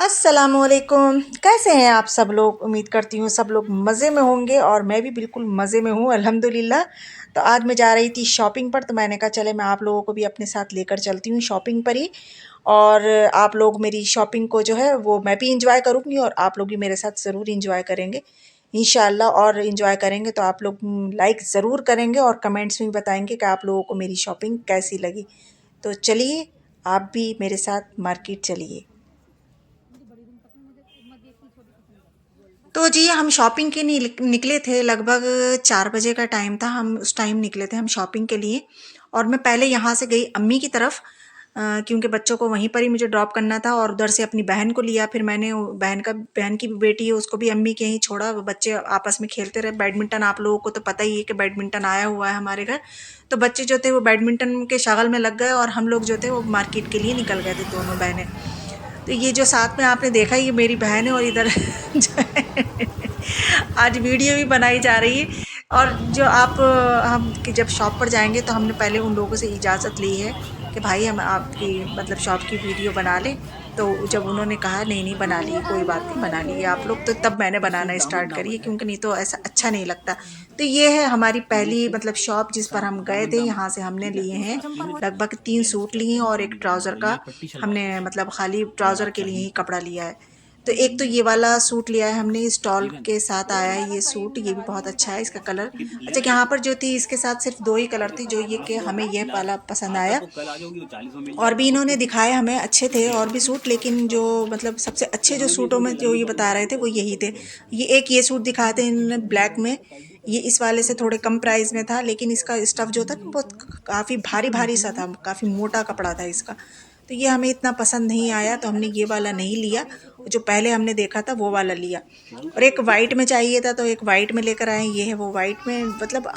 अस्सलामुअलैकुम। कैसे हैं आप सब लोग? उम्मीद करती हूँ सब लोग मज़े में होंगे और मैं भी बिल्कुल मज़े में हूँ अल्हम्दुलिल्लाह। तो आज मैं जा रही थी शॉपिंग पर, तो मैंने कहा चले मैं आप लोगों को भी अपने साथ लेकर चलती हूँ शॉपिंग पर ही। और आप लोग मेरी शॉपिंग को जो है वो मैं भी इंजॉय करूँगी और आप लोग भी मेरे साथ ज़रूर इंजॉय करेंगे इंशाल्लाह। और इंजॉय करेंगे तो आप लोग लाइक ज़रूर करेंगे और कमेंट्स में बताएंगे कि आप लोगों को मेरी शॉपिंग कैसी लगी। तो चलिए आप भी मेरे साथ मार्केट चलिए। तो जी हम शॉपिंग के निकले थे, लगभग 4 बजे का टाइम था। हम उस टाइम निकले थे हम शॉपिंग के लिए। और मैं पहले यहाँ से गई अम्मी की तरफ, क्योंकि बच्चों को वहीं पर ही मुझे ड्रॉप करना था। और उधर से अपनी बहन को लिया, फिर मैंने बहन की भी बेटी है उसको भी अम्मी के यहीं छोड़ा। वो बच्चे आपस में खेलते रहे बैडमिंटन। आप लोगों को तो पता ही है कि बैडमिंटन आया हुआ है हमारे घर। तो बच्चे जो थे वो बैडमिंटन के शगल में लग गए और हम लोग जो थे वो मार्केट के लिए निकल गए थे दोनों बहनें। तो ये जो साथ में आपने देखा ये मेरी बहन है और इधर जो है आज वीडियो भी बनाई जा रही है। और जो आप हम कि जब शॉप पर जाएंगे तो हमने पहले उन लोगों से इजाज़त ली है कि भाई हम आपकी मतलब शॉप की वीडियो बना लें। तो जब उन्होंने कहा नहीं नहीं बना ली, कोई बात नहीं बना ली आप लोग, तो तब मैंने बनाना स्टार्ट करी, क्योंकि नहीं तो ऐसा अच्छा नहीं लगता। तो ये है हमारी पहली मतलब शॉप जिस पर हम गए थे। यहाँ से हमने लिए हैं लगभग 3 सूट लिए और एक ट्राउज़र का। हमने मतलब खाली ट्राउज़र के लिए ही कपड़ा लिया है। तो एक तो ये वाला सूट लिया है हमने, स्टॉल के साथ आया है ये सूट, ये भी बहुत अच्छा है इसका कलर। अच्छा यहाँ पर जो थी इसके साथ सिर्फ 2 ही कलर थे जो ये कि हमें यह वाला पसंद आया। और भी इन्होंने दिखाए हमें अच्छे थे और भी सूट, लेकिन जो मतलब सबसे अच्छे जो सूटों में जो ये बता रहे थे वो यही थे। ये सूट दिखाए थे इन्होंने ब्लैक में। ये इस वाले से थोड़े कम प्राइस में था, लेकिन इसका स्टफ़ जो था ना बहुत काफ़ी भारी भारी सा था, काफ़ी मोटा कपड़ा था इसका। तो ये हमें इतना पसंद नहीं आया, तो हमने ये वाला नहीं लिया। जो पहले हमने देखा था वो वाला लिया। और एक वाइट में चाहिए था तो एक वाइट में लेकर आए। ये है वो वाइट में, मतलब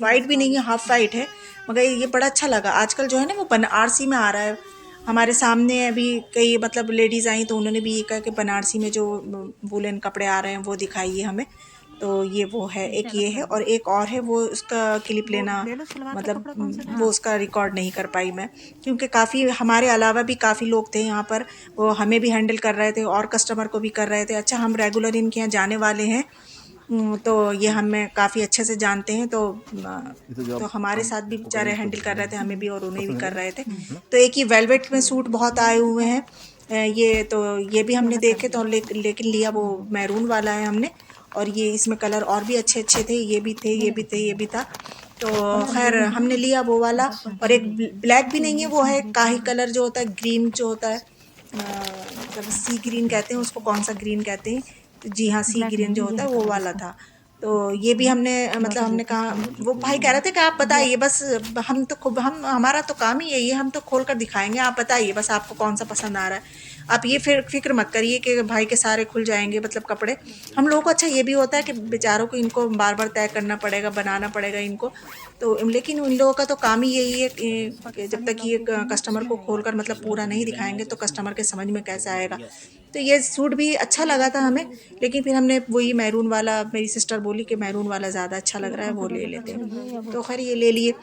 वाइट भी नहीं है, हाफ वाइट है, मगर ये बड़ा अच्छा लगा। आजकल जो है ना वो बनारसी में आ रहा है। हमारे सामने अभी कई मतलब लेडीज़ आई तो उन्होंने भी ये कहा कि बनारसी में जो वूलन कपड़े आ रहे हैं वो दिखाइए हमें। तो ये वो है, एक ये है और एक और है, वो उसका क्लिप लेना मतलब वो उसका रिकॉर्ड नहीं कर पाई मैं, क्योंकि काफ़ी हमारे अलावा भी काफ़ी लोग थे यहाँ पर। वो हमें भी हैंडल कर रहे थे और कस्टमर को भी कर रहे थे। अच्छा हम रेगुलर इनके यहाँ जाने वाले हैं, तो ये हमें काफ़ी अच्छे से जानते हैं। तो हमारे साथ भी बेचारे हैंडल कर रहे थे, हमें भी और उन्हें भी कर रहे थे। तो एक ही वेलवेट में सूट बहुत आए हुए हैं। ये तो ये भी हमने देखे तो लेकिन लिया वो मैरून वाला है हमने। और ये इसमें कलर और भी अच्छे अच्छे थे, ये भी थे ये भी थे ये भी था। तो खैर हमने लिया वो वाला। और एक ब्लैक भी नहीं है, वो है काही कलर जो होता है, ग्रीन जो होता है, मतलब सी ग्रीन कहते हैं उसको, कौन सा ग्रीन कहते हैं, तो जी हाँ सी ग्रीन जो होता है वो वाला था। तो ये भी हमने मतलब हमने कहा, वो भाई कह रहे थे कि आप बताइए बस, हम तो खूब हम हमारा तो काम ही यही है, हम तो खोल कर दिखाएंगे, आप बताइए बस आपको कौन सा पसंद आ रहा है। आप ये फिर फिक्र मत करिए कि भाई के सारे खुल जाएंगे मतलब कपड़े हम लोगों को। अच्छा ये भी होता है कि बेचारों को इनको बार बार तय करना पड़ेगा, बनाना पड़ेगा इनको। तो लेकिन उन लोगों का तो काम ही यही है कि जब तक ये कस्टमर को खोलकर मतलब पूरा नहीं दिखाएंगे तो कस्टमर के समझ में कैसे आएगा। तो ये सूट भी अच्छा लगा था हमें, लेकिन फिर हमने वही मैरून वाला, मेरी सिस्टर बोली कि मैरून वाला ज़्यादा अच्छा लग रहा है, वो ले लेते हैं, तो खैर ये ले लिए।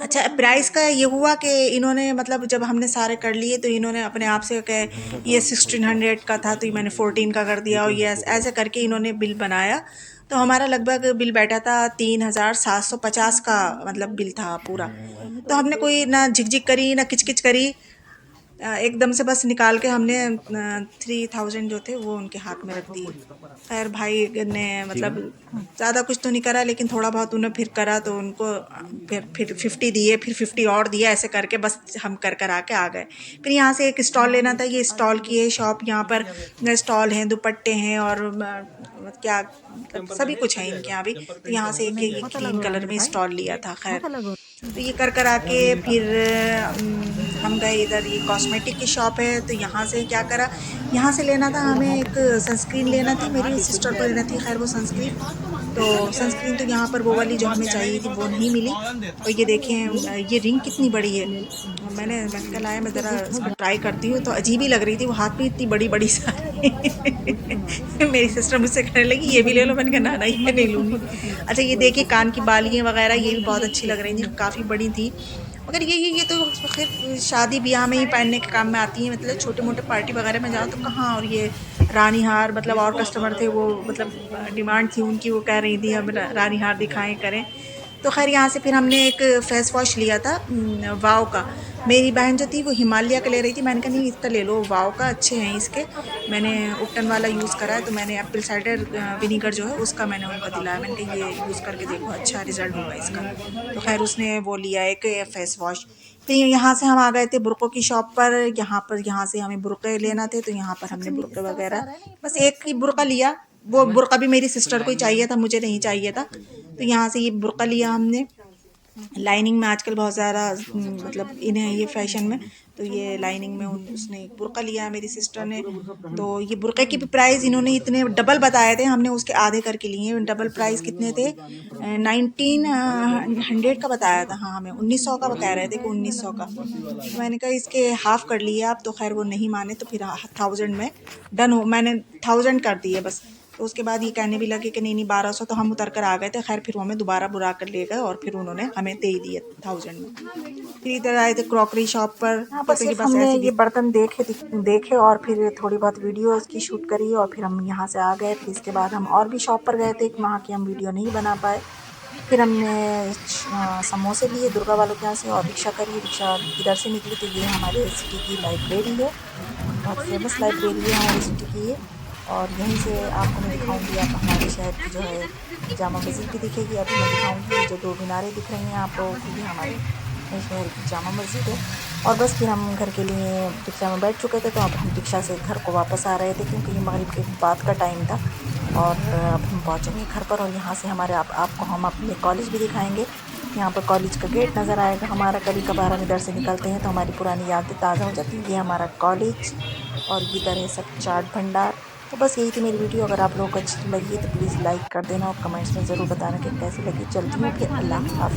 अच्छा प्राइस का ये हुआ कि इन्होंने मतलब जब हमने सारे कर लिए तो इन्होंने अपने आप से कहे ये 1600 का था, तो मैंने 14 का कर दिया, और ये ऐसे करके इन्होंने बिल बनाया। तो हमारा लगभग बिल बैठा था 3750 का, मतलब बिल था पूरा। तो हमने कोई ना झिकझिक करी ना किचकिच करी, एकदम से बस निकाल के हमने 3000 जो थे वो उनके हाथ में रख दिए। खैर भाई ने मतलब ज़्यादा कुछ तो नहीं करा, लेकिन थोड़ा बहुत उन्हें फिर करा, तो उनको फिर 50 दिए, फिर 50 और दिए, ऐसे करके बस हम कर आके आ गए। फिर यहाँ से एक स्टॉल लेना था, ये स्टॉल की है शॉप, यहाँ पर स्टॉल हैं, दुपट्टे हैं और क्या मतलब सभी कुछ है इनके यहाँ भी। तो यहाँ से एक ये ग्रीन कलर में स्टॉल लिया था। खैर तो ये कर आके फिर हम गए इधर, ये कॉस्मेटिक की शॉप है। तो यहाँ से क्या करा, यहाँ से लेना था हमें, एक सनस्क्रीन लेना थी, मेरी सिस्टर को लेना थी खैर वो सनस्क्रीन। तो सनस्क्रीन तो यहाँ पर वो वाली जो हमें चाहिए थी वो नहीं मिली। और ये देखें ये रिंग कितनी बड़ी है, मैंने कल आया मैं ज़रा इसको ट्राई करती हूँ, तो अजीब ही लग रही थी, वो हाथ में इतनी बड़ी बड़ी सारी मेरी सिस्टर मुझसे कहने लगी ये भी ले लो, मैंने कहा ना ये नहीं लूँगी। अच्छा ये देखिए कान की बालियाँ वगैरह ये भी बहुत अच्छी लग रही थी, काफ़ी बड़ी थी। मगर ये तो खैर शादी ब्याह में ही पहनने के काम में आती हैं, मतलब छोटे मोटे पार्टी वगैरह में जाओ तो कहाँ। और ये रानी हार, मतलब और कस्टमर थे वो, मतलब डिमांड थी उनकी, वो कह रही थी हम रानी हार दिखाएं करें। तो खैर यहाँ से फिर हमने एक फेस वॉश लिया था वाव का। मेरी बहन जो थी वो हिमालय का ले रही थी, मैंने कहा नहीं इसका ले लो, वाव का अच्छे हैं इसके। मैंने उपटन वाला यूज़ करा है, तो मैंने एप्पल साइडर विनीगर जो है उसका मैंने उनको दिलाया, मैंने कहा ये यूज़ करके देखो अच्छा रिजल्ट होगा इसका। तो खैर उसने वो लिया एक फेस वॉश। फिर यहाँ से हम आ गए थे बुर्कों की शॉप पर। यहाँ से हमें बुर्के लेना थे, तो यहाँ पर हमने बुर्के वगैरह बस एक ही बुर्का लिया। वो बुर्का भी मेरी सिस्टर को ही चाहिए था, मुझे नहीं चाहिए था। तो यहाँ से ये बुर्का लिया हमने। लाइनिंग में आजकल बहुत ज़्यादा मतलब इन्हें ये फैशन में, तो ये लाइनिंग में उसने एक बुर्का लिया है मेरी सिस्टर ने। तो ये बुर्के की भी प्राइस इन्होंने इतने डबल बताए थे, हमने उसके आधे करके लिए। डबल प्राइस कितने थे, 1900 का बताया था। हाँ हमें 1900 का कह रहे थे कि 1900 का। तो मैंने कहा इसके हाफ़ कर लिए आप, तो खैर वो नहीं माने, तो फिर 1000 में डन हो, मैंने 1000 कर दिए बस। तो उसके बाद ये कहने भी लगे कि नहीं नहीं 1200, तो हम उतर कर आ गए थे। खैर फिर वो हमें दोबारा बुला कर ले गए और फिर उन्होंने हमें दे ही दिए 1000 में। फिर इधर आए थे क्रॉकरी शॉप पर। हाँ बस ये हमने ये बर्तन देखे और फिर थोड़ी बहुत वीडियो उसकी शूट करी और फिर हम यहाँ से आ गए। फिर इसके बाद हम और भी शॉप पर गए थे, वहाँ की हम वीडियो नहीं बना पाए। फिर हमने समोसे लिए दुर्गा वालों के यहाँ से और रिक्शा करी। रिक्शा इधर से निकली, तो ये हमारे सिटी की लाइब्रेरी है, बहुत फेमस लाइब्रेरी है हमारी सिटी की ये। और यहीं से आपको मैं दिखाऊंगी, आप हमारे शहर की जो है जामा मस्जिद भी दिखेगी। अभी मैं दिखाऊंगी जो दो मीनारें दिख रही हैं आप लोगों को, ये हमारे शहर की जामा मस्जिद है। और बस फिर हम घर के लिए रिक्शा में बैठ चुके थे, तो अब हम रिक्शा से घर को वापस आ रहे थे, क्योंकि ये मगरिब के बाद का टाइम था। और अब हम पहुँचेंगे घर पर, और यहाँ से हमारे आपको हम अपने कॉलेज भी दिखाएंगे। यहाँ पर कॉलेज का गेट नज़र आएगा हमारा। कभी कभार हम इधर से निकलते हैं तो हमारी पुरानी यादें ताज़ा हो जाती हैं। ये हमारा कॉलेज और इधर है सब चाट भंडार। तो बस यही थी मेरी वीडियो। अगर आप लोगों को अच्छी लगी तो प्लीज़ लाइक कर देना और कमेंट्स में ज़रूर बताना कि कैसी लगी। चलती हूँ फिर, अल्लाह हाफ़िज़।